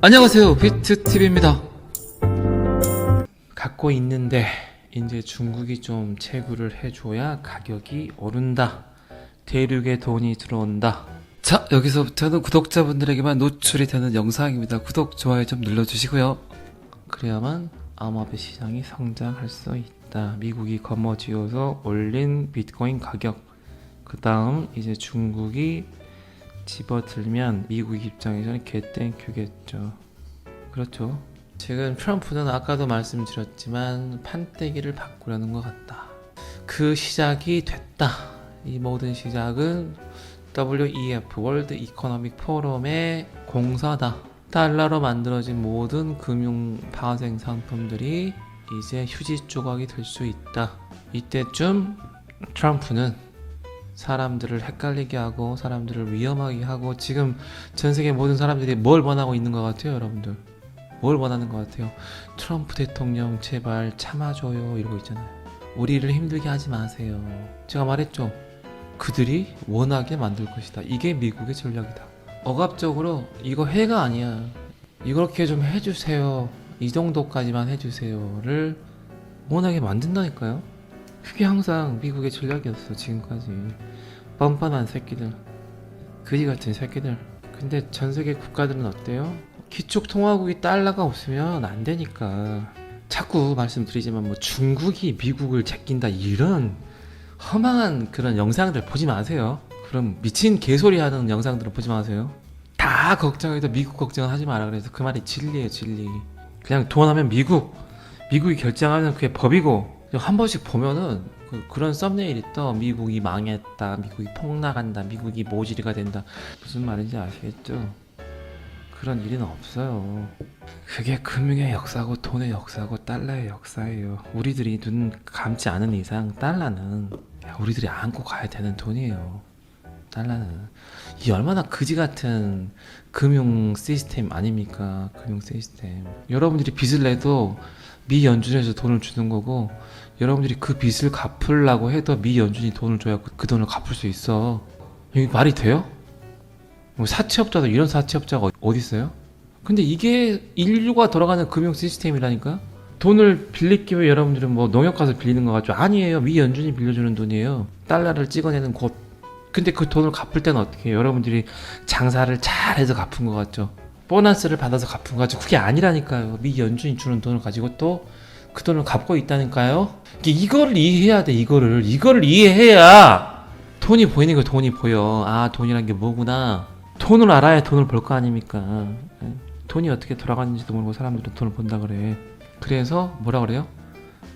안녕하세요, 비트TV입니다. 갖고 있는데 이제 중국이 좀 채굴을 해줘야 가격이 오른다. 대륙에 돈이 들어온다. 자, 여기서부터는 구독자분들에게만 노출이 되는 영상입니다. 구독, 좋아요 좀 눌러주시고요. 그래야만 암호화폐 시장이 성장할 수 있다. 미국이 거머쥐어서 올린 비트코인 가격, 그 다음 이제 중국이 집어들면 미국 입장에서는 개땡큐겠죠. 그렇죠. 지금 트럼프는 아까도 말씀드렸지만 판때기를 바꾸려는 것 같다. 그 시작이 됐다. 이 모든 시작은 WEF 월드 이코노믹 포럼의 공사다. 달러로 만들어진 모든 금융 파생 상품들이 이제 휴지 조각이 될 수 있다. 이때쯤 트럼프는 사람들을 헷갈리게 하고 사람들을 위험하게 하고, 지금 전 세계 모든 사람들이 뭘 원하고 있는 것 같아요, 여러분들? 뭘 원하는 것 같아요? 트럼프 대통령 제발 참아줘요 이러고 있잖아요. 우리를 힘들게 하지 마세요. 제가 말했죠. 그들이 원하게 만들 것이다. 이게 미국의 전략이다. 억압적으로 이거 해가 아니야, 이렇게 좀 해주세요, 이 정도까지만 해주세요를 원하게 만든다니까요. 그게 항상 미국의 전략이었어, 지금까지. 뻔뻔한 새끼들, 그지 같은 새끼들. 근데 전 세계 국가들은 어때요? 기축통화국이 달러가 없으면 안 되니까. 자꾸 말씀드리지만 뭐 중국이 미국을 제낀다 이런 허망한 그런 영상들 보지 마세요. 그럼 미친 개소리 하는 영상들을 보지 마세요. 다 걱정해도 미국 걱정은 하지 마라 그래서 그 말이 진리예요, 진리. 그냥 돈 하면 미국이 결정하면 그게 법이고, 한 번씩 보면은 그런 썸네일이 떠. 미국이 망했다, 미국이 폭락한다, 미국이 모질이가 된다. 무슨 말인지 아시겠죠? 그런 일은 없어요. 그게 금융의 역사고 돈의 역사고 달러의 역사예요. 우리들이 눈 감지 않은 이상 달러는 우리들이 안고 가야 되는 돈이에요. 달러는 이 얼마나 그지 같은 금융 시스템 아닙니까? 금융 시스템. 여러분들이 빚을 내도 미 연준에서 돈을 주는 거고, 여러분들이 그 빚을 갚으려고 해도 미 연준이 돈을 줘야 그 돈을 갚을 수 있어. 이게 말이 돼요? 뭐 사채업자도 이런 사채업자가 어디 있어요? 근데 이게 인류가 돌아가는 금융 시스템이라니까. 돈을 빌릴 기회 여러분들은 뭐 농협 가서 빌리는 거 같죠? 아니에요. 미 연준이 빌려주는 돈이에요. 달러를 찍어내는 곳. 근데 그 돈을 갚을 때는 어떻게 해요? 여러분들이 장사를 잘해서 갚은 거 같죠? 보너스를 받아서 갚은 거 같죠? 그게 아니라니까요. 미 연준이 주는 돈을 가지고 또 그 돈을 갚고 있다니까요. 이거를 이해해야 돼. 이거를 이해해야 돈이 보이는 거. 돈이 보여. 아, 돈이란 게 뭐구나. 돈을 알아야 돈을 벌 거 아닙니까? 돈이 어떻게 돌아가는지도 모르고 사람들은 돈을 번다 그래. 그래서 뭐라 그래요?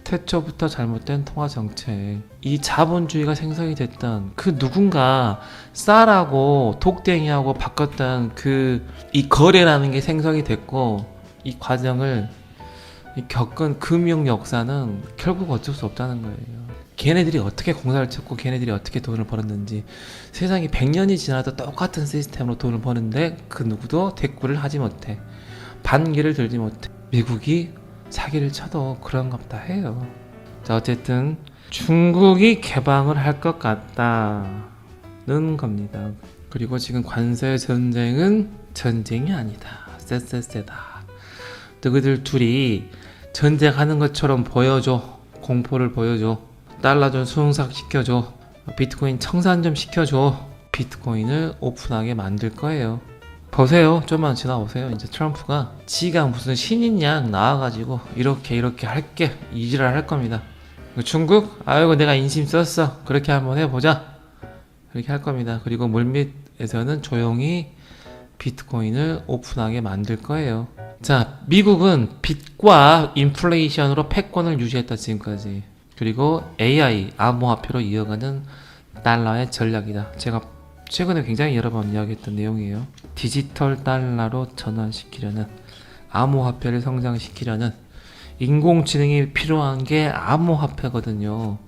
태초부터 잘못된 통화 정책. 이 자본주의가 생성이 됐던 그 누군가 쌀하고 독댕이하고 바꿨던 이 거래라는 게 생성이 됐고, 이 과정을 겪은 금융 역사는 결국 어쩔 수 없다는 거예요. 걔네들이 어떻게 공사를 쳤고 걔네들이 어떻게 돈을 벌었는지. 세상이 100년이 지나도 똑같은 시스템으로 돈을 버는데 그 누구도 대꾸를 하지 못해. 반기를 들지 못해. 미국이 사기를 쳐도 그런갑다 해요. 자, 어쨌든 중국이 개방을 할 것 같다는 겁니다. 그리고 지금 관세 전쟁은 전쟁이 아니다. 쎄쎄쎄다. 너희들 둘이 전쟁하는 것처럼 보여줘. 공포를 보여줘. 달러 좀 수능삭 시켜줘. 비트코인 청산 좀 시켜줘. 비트코인을 오픈하게 만들 거예요. 보세요. 좀만 지나보세요. 이제 트럼프가 지가 무슨 신인 양 나와가지고 이렇게 할게 이지랄 할 겁니다. 중국? 아이고 내가 인심 썼어. 그렇게 한번 해보자. 그렇게 할 겁니다. 그리고 물밑에서는 조용히 비트코인을 오픈하게 만들 거예요. 자, 미국은 빚과 인플레이션으로 패권을 유지했다, 지금까지. 그리고 AI, 암호화폐로 이어가는 달러의 전략이다. 제가 최근에 굉장히 여러 번 이야기했던 내용이에요. 디지털 달러로 전환시키려는, 암호화폐를 성장시키려는, 인공지능이 필요한 게 암호화폐거든요.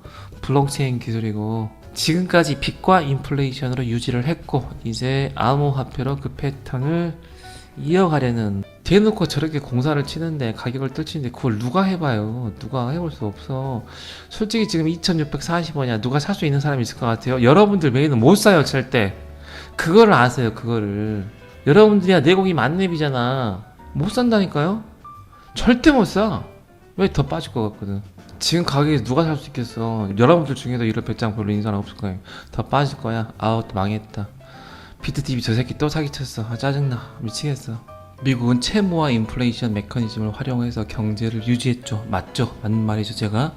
블록체인 기술이고, 지금까지 빚과 인플레이션으로 유지를 했고, 이제 암호화폐로 그 패턴을 이어가려는. 대놓고 저렇게 공사를 치는데 가격을 떨치는데 그걸 누가 해봐요? 누가 해볼 수 없어. 솔직히 지금 2640원이야 누가 살 수 있는 사람이 있을 것 같아요? 여러분들 메인은 못 사요 절대. 그거를 아세요. 그거를 여러분들이야 내곡이 만렙이잖아. 못 산다니까요? 절대 못 사. 왜 더 빠질 것 같거든. 지금 가격에 누가 살 수 있겠어. 여러분들 중에도 이런 배짱 별로 있는 사람 없을 거예요. 더 빠질 거야. 아우 또 망했다. 비트TV 저 새끼 또 사기쳤어. 아 짜증나. 미치겠어. 미국은 채무와 인플레이션 메커니즘을 활용해서 경제를 유지했죠. 맞죠? 맞는 말이죠. 제가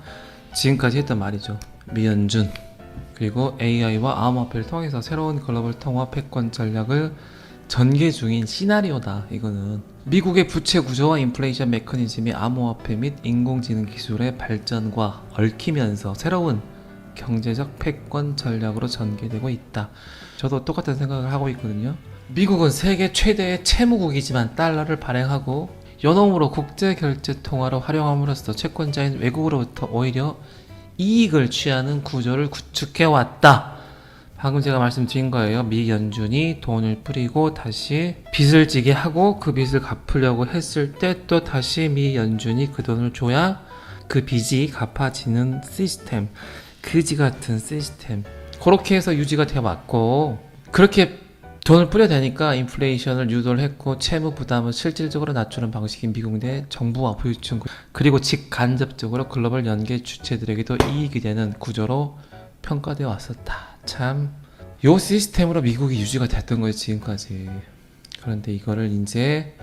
지금까지 했던 말이죠. 미연준 그리고 AI와 암호화폐를 통해서 새로운 글로벌 통화 패권 전략을 전개 중인 시나리오다. 이거는 미국의 부채 구조와 인플레이션 메커니즘이 암호화폐 및 인공지능 기술의 발전과 얽히면서 새로운 경제적 패권 전략으로 전개되고 있다. 저도 똑같은 생각을 하고 있거든요. 미국은 세계 최대의 채무국이지만 달러를 발행하고 연홈으로 국제결제통화로 활용함으로써 채권자인 외국으로부터 오히려 이익을 취하는 구조를 구축해왔다. 방금 제가 말씀드린 거예요. 미 연준이 돈을 뿌리고 다시 빚을 지게 하고 그 빚을 갚으려고 했을 때 또 다시 미 연준이 그 돈을 줘야 그 빚이 갚아지는 시스템. 그지 같은 시스템. 그렇게 해서 유지가 되어 왔고 그렇게 돈을 뿌려대니까 인플레이션을 유도를 했고 채무 부담을 실질적으로 낮추는 방식인 미국 내 정부와 부유층 그리고 직간접적으로 글로벌 연계 주체들에게도 이익이 되는 구조로 평가되어 왔었다. 참, 요 시스템으로 미국이 유지가 됐던 거예요 지금까지. 그런데 이거를 이제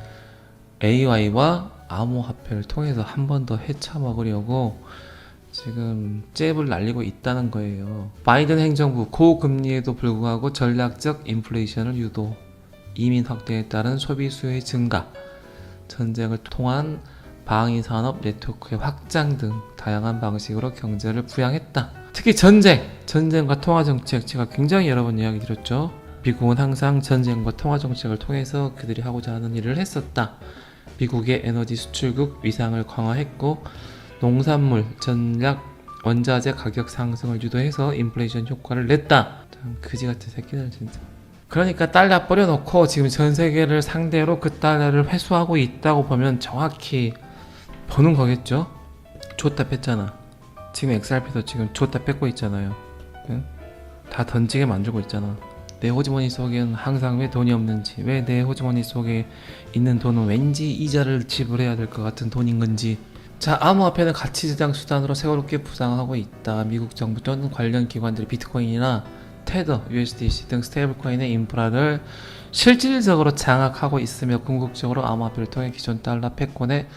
AI와 암호화폐를 통해서 한 번 더 헤쳐먹으려고 지금 잽을 날리고 있다는 거예요. 바이든 행정부 고금리에도 불구하고 전략적 인플레이션을 유도, 이민 확대에 따른 소비 수요의 증가, 전쟁을 통한 방위산업 네트워크의 확장 등 다양한 방식으로 경제를 부양했다. 특히 전쟁과 통화정책, 제가 굉장히 여러 번 이야기 드렸죠. 미국은 항상 전쟁과 통화정책을 통해서 그들이 하고자 하는 일을 했었다. 미국의 에너지 수출국 위상을 강화했고 농산물, 전략, 원자재 가격 상승을 유도해서 인플레이션 효과를 냈다. 참 그지같은 새끼들 진짜. 그러니까 달러 뿌려놓고 지금 전 세계를 상대로 그 달러를 회수하고 있다고 보면 정확히 보는 거겠죠? 줬다 뺐잖아. 지금 XRP도 지금 줬다 뺏고 있잖아요. 응? 다 던지게 만들고 있잖아. 내 호주머니 속에는 항상 왜 돈이 없는지, 왜 내 호주머니 속에 있는 돈은 왠지 이자를 지불해야 될 것 같은 돈인 건지. 자, 암호화폐는 가치저장 수단으로 새롭게 부상하고 있다. 미국 정부 또는 관련 기관들이 비트코인이나 테더, USDC 등 스테이블코인의 인프라를 실질적으로 장악하고 있으며 궁극적으로 암호화폐를 통해 기존 달러 패권의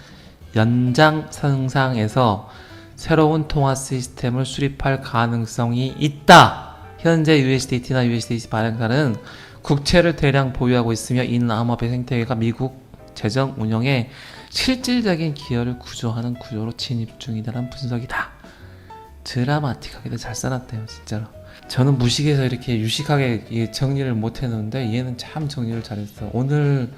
연장선상에서 새로운 통화 시스템을 수립할 가능성이 있다. 현재 USDT나 USDC 발행사는 국채를 대량 보유하고 있으며 이는 암호화폐 생태계가 미국 재정 운영에 실질적인 기여를 구조하는 구조로 진입 중이다라는 분석이다. 드라마틱하게도 잘 써놨대요 진짜로. 저는 무식해서 이렇게 유식하게 정리를 못했는데 얘는 참 정리를 잘했어. 오늘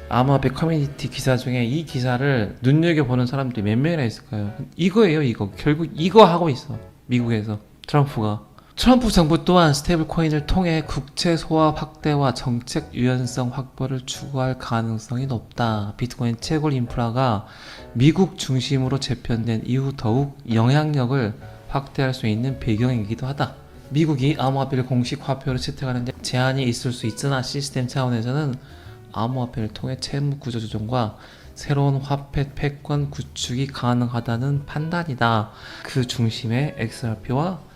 암호화폐 커뮤니티 기사 중에 이 기사를 눈여겨보는 사람들이 몇 명이나 있을까요? 이거예요 이거. 결국 이거 하고 있어 미국에서 트럼프가. 트럼프 정부 또한 스테이블 코인을 통해 국채 소화 확대와 정책 유연성 확보를 추구할 가능성이 높다. 비트코인 채굴 인프라가 미국 중심으로 재편된 이후 더욱 영향력을 확대할 수 있는 배경이기도 하다. 미국이 암호화폐를 공식 화폐로 채택하는데 제한이 있을 수 있으나 시스템 차원에서는 암호화폐를 통해 채무 구조 조정과 새로운 화폐 패권 구축이 가능하다는 판단이다. 그 중심에 XRP와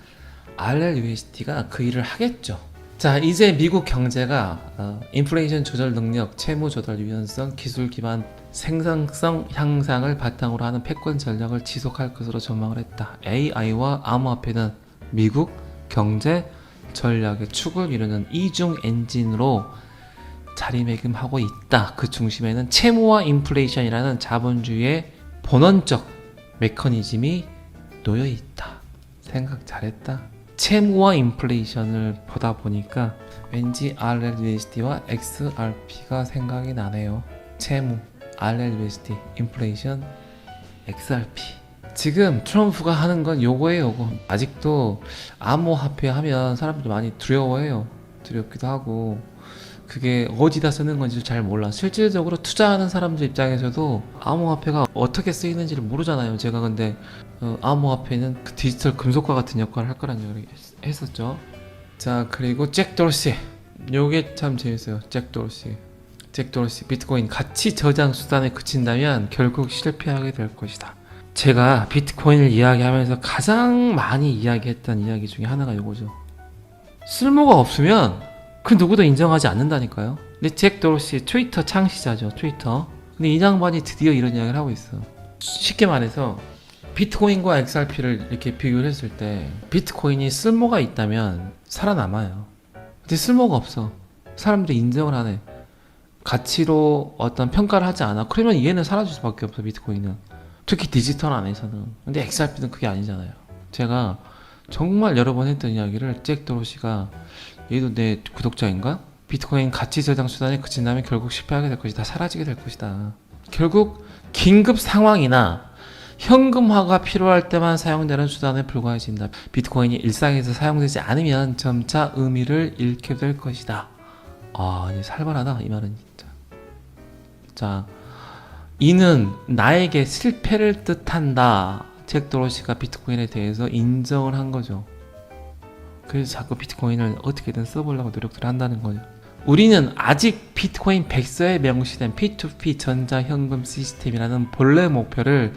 RLUSD가 그 일을 하겠죠. 자, 이제 미국 경제가 인플레이션 조절 능력, 채무 조달 유연성, 기술 기반 생산성 향상을 바탕으로 하는 패권 전략을 지속할 것으로 전망을 했다. AI와 암호화폐는 미국 경제 전략의 축을 이루는 이중 엔진으로 자리매김하고 있다. 그 중심에는 채무와 인플레이션이라는 자본주의의 본원적 메커니즘이 놓여 있다. 생각 잘했다. 채무와 인플레이션을 보다 보니까 왠지 RLUSD와 XRP가 생각이 나네요. 채무, RLUSD, 인플레이션, XRP. 지금 트럼프가 하는 건 요거예요, 요거. 아직도 암호화폐 하면 사람들이 많이 두려워해요. 두렵기도 하고. 그게 어디다 쓰는 건지 잘 몰라. 실질적으로 투자하는 사람들 입장에서도 암호화폐가 어떻게 쓰이는지를 모르잖아요. 제가 근데 암호화폐는 그 디지털 금속과 같은 역할을 할 거라는 얘기를 했었죠. 자, 그리고 잭 도시. 요게 참 재밌어요. 잭 도시. 잭 도로시 비트코인 가치 저장 수단에 그친다면 결국 실패하게 될 것이다. 제가 비트코인을 이야기하면서 가장 많이 이야기했던 이야기 중에 하나가 이거죠. 쓸모가 없으면 그 누구도 인정하지 않는다니까요. 근데 잭 도로시 트위터 창시자죠. 트위터. 근데 이 양반이 드디어 이런 이야기를 하고 있어. 쉽게 말해서 비트코인과 XRP를 이렇게 비교를 했을 때 비트코인이 쓸모가 있다면 살아남아요. 근데 쓸모가 없어. 사람들이 인정을 안 해. 가치로 어떤 평가를 하지 않아. 그러면 얘는 사라질 수밖에 없어, 비트코인은. 특히 디지털 안에서는. 근데 XRP는 그게 아니잖아요. 제가 정말 여러 번 했던 이야기를 잭 도로시가, 얘도 내 구독자인가? 비트코인 가치 저장 수단에 그친다면 결국 실패하게 될 것이다. 사라지게 될 것이다. 결국 긴급 상황이나 현금화가 필요할 때만 사용되는 수단에 불과해진다. 비트코인이 일상에서 사용되지 않으면 점차 의미를 잃게 될 것이다. 아, 이제 살벌하다 이 말은 진짜. 자, 이는 나에게 실패를 뜻한다. 잭 도로시가 비트코인에 대해서 인정을 한 거죠. 그래서 자꾸 비트코인을 어떻게든 써보려고 노력들을 한다는 거죠. 우리는 아직 비트코인 100서에 명시된 P2P 전자현금 시스템이라는 본래 목표를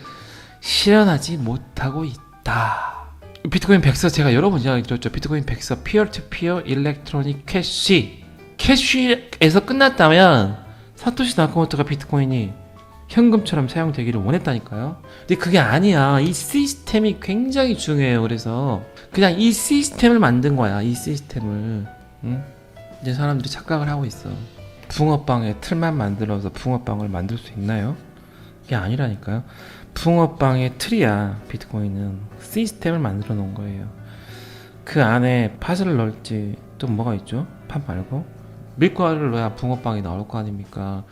실현하지 못하고 있다. 비트코인 100서 제가 여러 번 이야기 드렸죠. 비트코인 100서 피어-투-피어 일렉트로닉 캐시. 캐시에서 끝났다면 사토시 나카모토가 비트코인이 현금처럼 사용되기를 원했다니까요. 근데 그게 아니야. 이 시스템이 굉장히 중요해요. 그래서 그냥 이 시스템을 만든 거야. 이 시스템을. 응? 이제 사람들이 착각을 하고 있어. 붕어빵에 틀만 만들어서 붕어빵을 만들 수 있나요? 그게 아니라니까요. 붕어빵의 틀이야. 비트코인은 시스템을 만들어 놓은 거예요. 그 안에 팥을 넣을지 또 뭐가 있죠? 팥 말고 밀가루를 넣어야 붕어빵이 나올 거 아닙니까?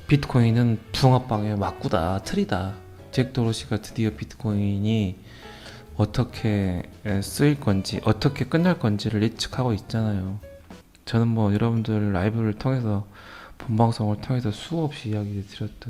비트코인은 붕어빵의 와꾸다, 틀이다. 잭 도로시가 드디어 비트코인이 어떻게 쓰일 건지, 어떻게 끝날 건지를 예측하고 있잖아요. 저는 뭐 여러분들 라이브를 통해서, 본방송을 통해서 수없이 이야기를 드렸던